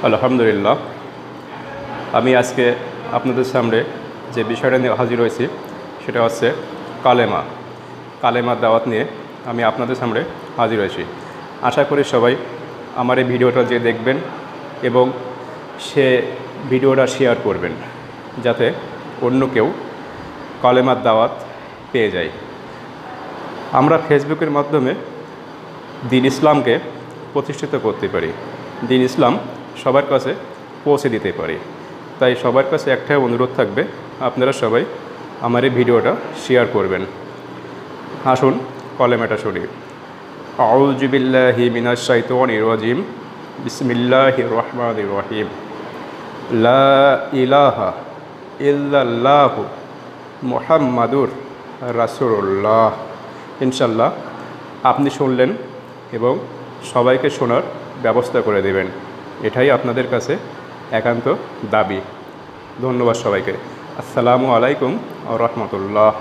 আলহামদুলিল্লাহ, আমি আজকে আপনাদের সামনে যে বিষয়টা নিয়ে হাজির হয়েছি সেটা হচ্ছে কালেমার দাওয়াত নিয়ে আমি আপনাদের সামনে হাজির হয়েছি। আশা করি সবাই আমার এই ভিডিওটা যে দেখবেন এবং সে ভিডিওটা শেয়ার করবেন, যাতে অন্য কেউ কালেমার দাওয়াত পেয়ে যায়। আমরা ফেসবুকের মাধ্যমে দ্বীন ইসলামকে প্রতিষ্ঠিত করতে পারি, দ্বীন ইসলাম সবার কাছে পৌঁছে দিতে পারি। তাই সবার কাছে একটাই অনুরোধ থাকবে, আপনারা সবাই আমার এই ভিডিওটা শেয়ার করবেন। আসুন কলেমাটা শুনি। আউযু বিল্লাহি মিনাশ শাইতানির রাজিম। বিসমিল্লাহির রহমানির রহিম। লা ইলাহা ইল্লাল্লাহু মুহাম্মাদুর রাসূলুল্লাহ। ইনশাআল্লাহ আপনি শুনলেন এবং সবাইকে শোনার ব্যবস্থা করে দেবেন, এটাই আপনাদের কাছে একান্ত দাবি। ধন্যবাদ সবাইকে। আসসালামু আলাইকুম ওয়া রাহমাতুল্লাহ।